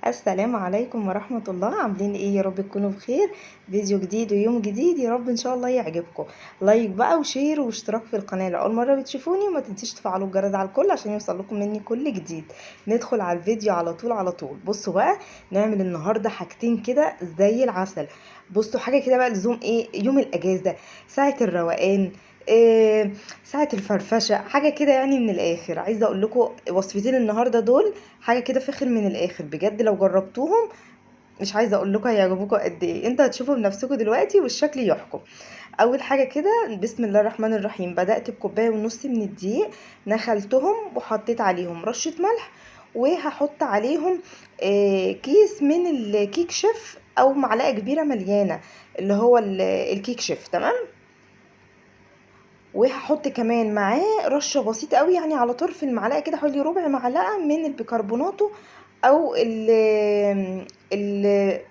السلام عليكم ورحمة الله. عاملين ايه؟ يا رب تكونوا بخير. فيديو جديد ويوم جديد، يا رب ان شاء الله يعجبكم. لايك بقى وشير واشتراك في القناة لو اول مرة بتشوفوني، وما تنسيش تفعلوا الجرس على الكل عشان يوصل لكم مني كل جديد. ندخل على الفيديو على طول على طول. بصوا بقى، نعمل النهاردة حاجتين كده زي العسل. بصوا حاجة كده بقى لزوم ايه يوم الاجازة، ساعة الروقان، إيه، ساعة الفرفشة، حاجة كده يعني. من الآخر عايزة أقول لكم وصفتين النهاردة دول حاجة كده فخر من الآخر بجد. لو جربتوهم مش عايزة أقول لكم هيعجبوكم قد إيه. انتوا هتشوفوا بنفسكم دلوقتي والشكل يحكم. أول حاجة كده، بسم الله الرحمن الرحيم، بدأت بكوباية ونص من الدقيق، نخلتهم وحطيت عليهم رشة ملح، وهحط عليهم كيس من الكيك شيف أو معلقة كبيرة مليانة اللي هو الكيك شيف، تمام. وهحط كمان معاه رشه بسيطه قوي، يعني على طرف المعلقه كده، حوالي ربع معلقه من البيكربوناتو او ال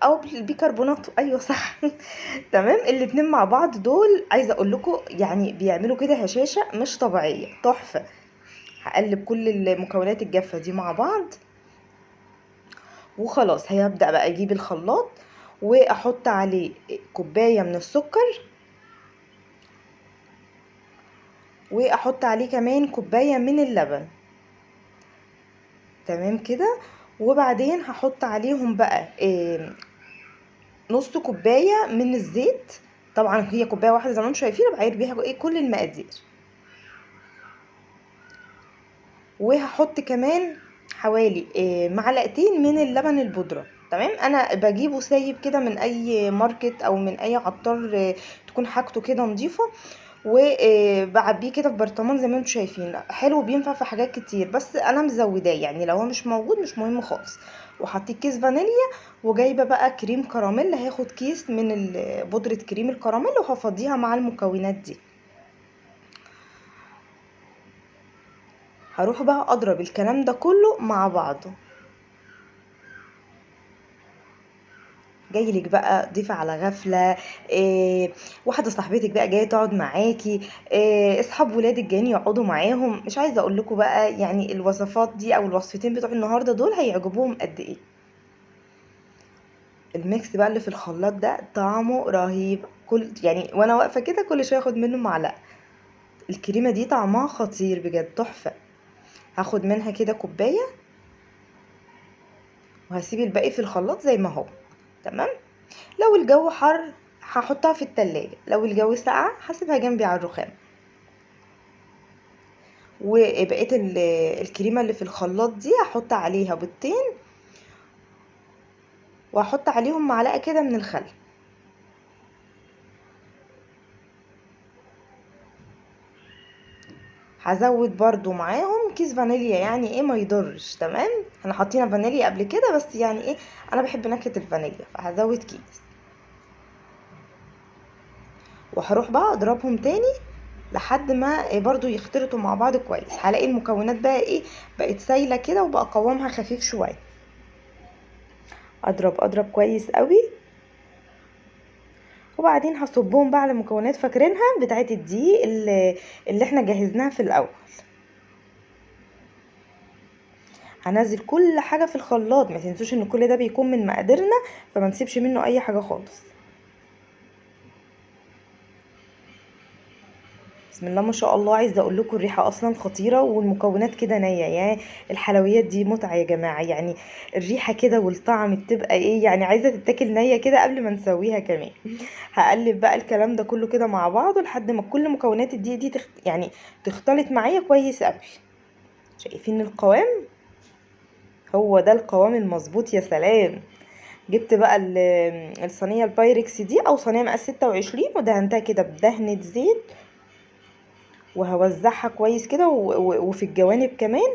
او البيكربوناتو، ايوه صح. تمام، الاتنين مع بعض دول عايزه اقول لكم يعني بيعملوا كده هشاشه مش طبيعيه، تحفه. هقلب كل المكونات الجافه دي مع بعض وخلاص. هيبدأ بقى اجيب الخلاط واحط عليه كوبايه من السكر، واحط عليه كمان كوبايه من اللبن، تمام كده. وبعدين هحط عليهم بقى نص كوبايه من الزيت. طبعا هي كوبايه واحده زي ما انتم شايفين، بعاير بيها كل المقادير. وهحط كمان حوالي معلقتين من اللبن البودره، تمام. انا بجيبه سايب كده من اي ماركت او من اي عطار، تكون حاجته كده نظيفه. وبعبيه كده في برطمان زي ما انتم شايفين، حلو بينفع في حاجات كتير، بس انا مزوداه يعني لو هو مش موجود مش مهم خالص. وحطيت كيس فانيليا، وجايبه بقى كريم كراميل، هاخد كيس من بودره كريم الكراميل وهفضيها مع المكونات دي. هروح بقى اضرب الكلام ده كله مع بعضه. جايلك بقى ضيفة على غفلة، إيه، واحدة صاحبتك بقى جاية تقعد معاكي، إيه، اصحاب ولادك جايين يقعدوا معاهم. مش عايزة اقول لكم بقى يعني الوصفات دي او الوصفتين بتوع النهاردة دول هيعجبوهم قد ايه. الميكس بقى اللي في الخلاط ده طعمه رهيب، كل يعني وانا واقفة كده كل شوية اخد منه معلقة. الكريمة دي طعمها خطير بجد، تحفة. هاخد منها كده كوباية وهسيب الباقي في الخلاط زي ما هو، تمام. لو الجو حر هحطها في التلاجة، لو الجو ساقع هسيبها جنبي على الرخام. وبقيت الكريمه اللي في الخلاط دي هحط عليها بيضتين، وهحط عليهم معلقه كده من الخل. هزود برضو معاهم كيس فانيليا، يعني ايه ما يضرش، تمام. احنا حاطين فانيليا قبل كده بس يعني ايه، انا بحب نكهه الفانيليا فهزود كيس. وهروح بقى اضربهم تاني لحد ما برضو يختلطوا مع بعض كويس. هلاقي المكونات بقى ايه، بقت سايله كده وبقى قوامها خفيف شويه. اضرب اضرب كويس قوي، وبعدين هصبهم بقى على المكونات فاكرينها بتاعت الدقيق اللي احنا جهزناها في الاول. هنزل كل حاجه في الخلاط، ما تنسوش ان كل ده بيكون من مقاديرنا، فما نسيبش منه اي حاجه خالص. بسم الله ما شاء الله. عايزه اقول لكم الريحه اصلا خطيره، والمكونات كده نيه يعني. الحلويات دي متعه يا جماعه يعني. الريحه كده والطعم بتبقى ايه يعني، عايزه تتاكل نيه كده قبل ما نسويها كمان. هقلب بقى الكلام ده كله كده مع بعضه لحد ما كل مكونات الدقيق دي يعني تختلط معايا كويس قوي. شايفين القوام؟ هو ده القوام المظبوط، يا سلام. جبت بقى الصينيه البايركس دي او صينيه مقاس 26، ودهنتها كده بدهنه زيت، وهوزعها كويس كده وفي الجوانب كمان.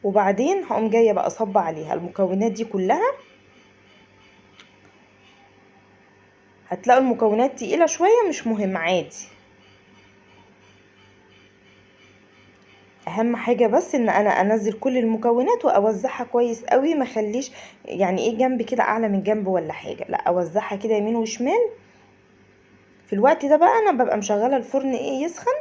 وبعدين هقوم جايه بقى صب عليها المكونات دي كلها. هتلاقوا المكونات تقيله شويه، مش مهم عادي. اهم حاجه بس ان انا انزل كل المكونات واوزعها كويس قوي، ما اخليش يعني ايه جنب كده اعلى من جنب ولا حاجه، لا اوزعها كده يمين وشمال في في الوقت ده بقى انا ببقى مشغله الفرن يسخن،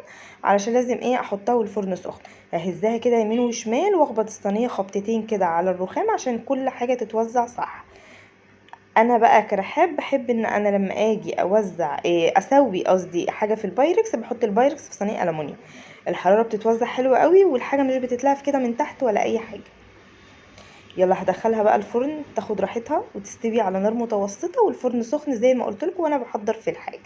علشان لازم احطها والفرن سخن. اهزها كده يمين وشمال، واخبط الصينيه خبطتين كده على الرخام عشان كل حاجه تتوزع صح. انا بقى كرحاب بحب ان انا لما اجي اوزع اسوي قصدي حاجه في البايركس، بحط البايركس في صينيه الومنيوم. الحراره بتتوزع حلوه قوي، والحاجه مش بتتلهف كده من تحت ولا اي حاجه. يلا هدخلها بقى الفرن تاخد راحتها وتستوي على نار متوسطه، والفرن سخن زي ما قلت لكم وانا بحضر في الحاجه.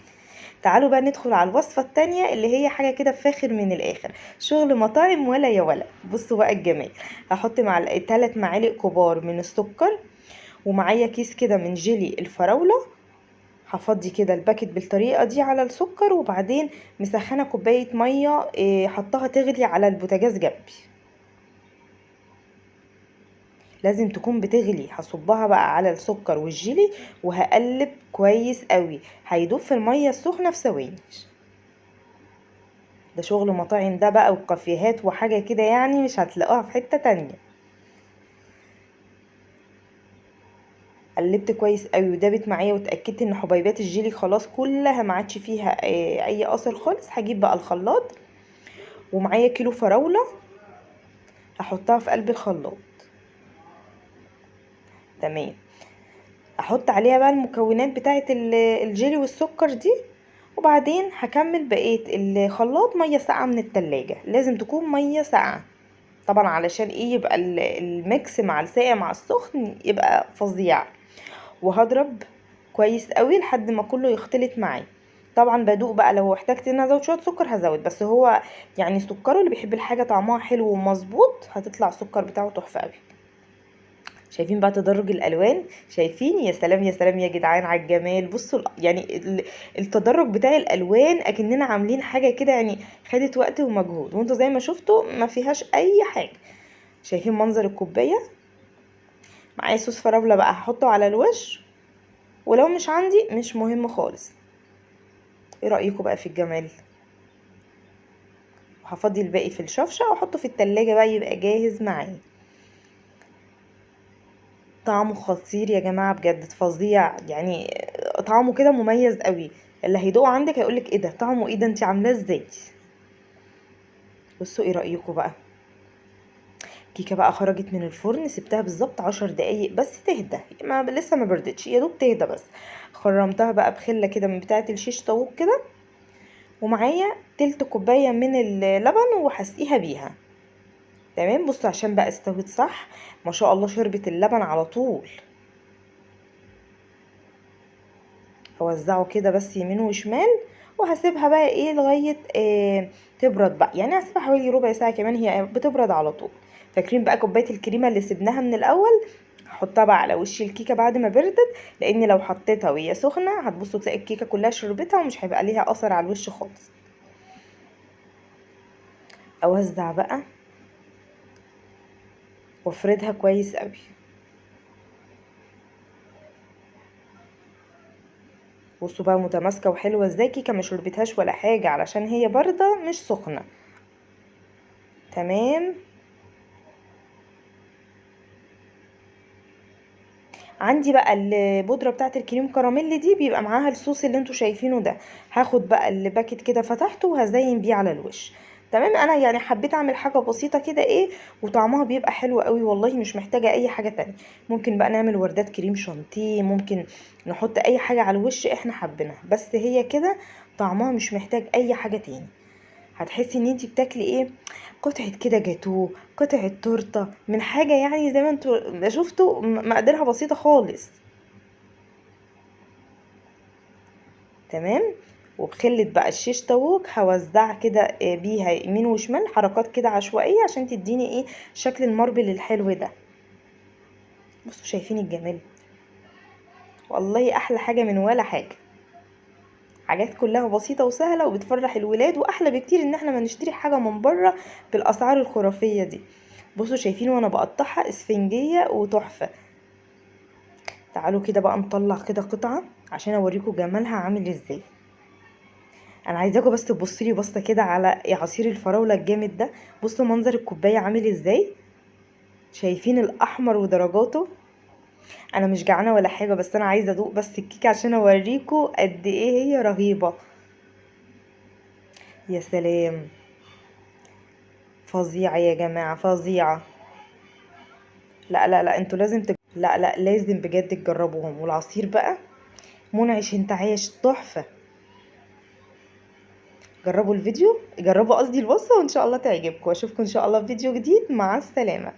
تعالوا بقى ندخل على الوصفه التانية اللي هي حاجه كده فاخر من الاخر، شغل مطاعم ولا يا ولا. بصوا بقى الجمال. هحط 3 معالق كبار من السكر، ومعايا كيس كده من جيلي الفراولة. هفضي كده الباكت بالطريقة دي على السكر، وبعدين مسخنة كوباية مية حطها تغلي على البوتاجاز جنبي. لازم تكون بتغلي. هصبها بقى على السكر والجيلي وهقلب كويس قوي، هيدوب في المية السخنة في ثواني. ده شغل مطاعم ده بقى وكافيهات وحاجة كده، يعني مش هتلاقوها في حتة تانية. قلبت كويس قوي ودابت معايا، واتاكدت ان حبيبات الجيلي خلاص كلها ما عادش فيها اي اثر خالص. هجيب بقى الخلاط، ومعايا كيلو فراوله هحطها في قلب الخلاط. تمام. احط عليها بقى المكونات بتاعه الجيلي والسكر دي، وبعدين هكمل بقيه الخلاط ميه ساقعه من التلاجة. لازم تكون ميه ساقعه طبعا، علشان يبقى الميكس مع الساقع مع السخن يبقى فظيع. وهضرب كويس قوي لحد ما كله يختلط معايا. طبعا بدوق بقى، لو احتجت ان انا ازود شويه سكر هزود، بس هو يعني سكره اللي بيحب الحاجه طعمها حلو ومظبوط هتطلع السكر بتاعه تحفه قوي. شايفين بقى تدرج الالوان؟ شايفين؟ يا سلام يا سلام يا جدعان على الجمال. بصوا يعني التدرج بتاع الالوان اكننا عاملين حاجه كده، يعني خدت وقت ومجهود، وانتوا زي ما شفتوا ما فيهاش اي حاجه. شايفين منظر الكوبايه؟ معايا صوص فراوله بقى هحطه على الوش، ولو مش عندي مش مهم خالص. ايه رأيكم بقى في الجمال؟ وهفضي الباقي في الشفشة واحطه في التلاجة بقى يبقى جاهز معايا. طعمه خطير يا جماعة بجد، فظيع يعني. طعمه كده مميز قوي. اللي هيدوقه عندك هيقولك ايه ده طعمه، ايه ده انت عاملاه ازاي. بصوا ايه رأيكم بقى؟ كيكه بقى خرجت من الفرن، سبتها بالظبط 10 دقايق بس تهدى، لسه ما بردتش، يا دوب تهدى بس. خرمتها بقى بخله كده من بتاعه الشيش طاووق كده، ومعايا تلت كوبايه من اللبن وهسقيها بيها. تمام. بصوا عشان بقى استوت صح، ما شاء الله شربت اللبن على طول. هوزعه كده بس يمين وشمال، وهسيبها بقى لغايه تبرد بقى. يعني هسيبها حوالي ربع ساعه كمان، هي بتبرد على طول. فاكرين بقى كوبايه الكريمه اللي سبناها من الاول؟ هحطها بقى على وش الكيكه بعد ما بردت، لان لو حطيتها وهي سخنه هتبصوا تلاقي الكيكه كلها شربتها ومش هيبقى ليها اثر على الوش خالص. اوزع بقى وافردها كويس قوي. بصوا بقى متماسكه وحلوه ازاي، كيكه ما شربتهاش ولا حاجه علشان هي بارده مش سخنه. تمام. عندي بقى البودره بتاعه الكريم كراميل دي، بيبقى معاها الصوص اللي انتوا شايفينه ده. هاخد بقى الباكت كده فتحته وهزين بيه على الوش. تمام. انا يعني حبيت اعمل حاجه بسيطه كده وطعمها بيبقى حلو قوي والله، مش محتاجه اي حاجه تانية. ممكن بقى نعمل وردات كريم شانتيه، ممكن نحط اي حاجه على الوش احنا حابينها، بس هي كده طعمها مش محتاج اي حاجه تاني. هتحسي ان انتي بتاكلي قطعة كده جاتوه، قطعة تورته من حاجة، يعني زي ما انتوا شفتوا مقاديرها بسيطة خالص. تمام. وبخلة بقى الشيش طاووق هوزع كده بيها يمين وشمال حركات كده عشوائية عشان تديني شكل الماربل الحلو ده. بصوا شايفين الجمال؟ والله احلى حاجة من ولا حاجة. حاجات كلها بسيطة وسهلة وبتفرح الولاد، واحلى بكتير ان احنا ما نشتري حاجة من بره بالاسعار الخرافية دي. بصوا شايفين وانا بقطعها اسفنجية وتحفة. تعالوا كده بقى نطلع كده قطعة عشان اوريكم جمالها عامل ازاي. انا عايزاكم بس تبصوا لي بصه كده على عصير الفراوله الجامد ده. بصوا منظر الكوبايه عامل ازاي. شايفين الاحمر ودرجاته؟ انا مش جعانه ولا حاجه، بس انا عايزه ادوق بس الكيكه عشان اوريكم قد ايه هي رهيبه. يا سلام، فظيعة يا جماعة، فظيعة. لا لا لا، انتوا لازم لا لا، لازم بجد تجربوهم. والعصير بقى منعش انتعاش تحفة. جربوا الفيديو، جربوا قصدي الوصفة، وان شاء الله تعجبكم. واشوفكم ان شاء الله في فيديو جديد. مع السلامة.